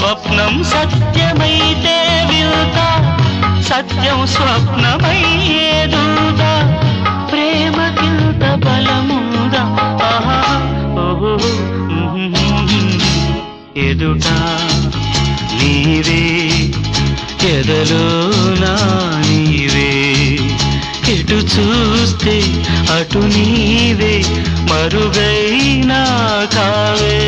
స్వప్నం సత్యమైతే వింత, సత్యం స్వప్నమయ్యేదుదా, ప్రేమకింత బలముందా, ఆహా ఓహో ఎదుట నీవే ఎదలో నా నీవే, ఎటు చూస్తే అటు నీవే, మరుగైనా కావే.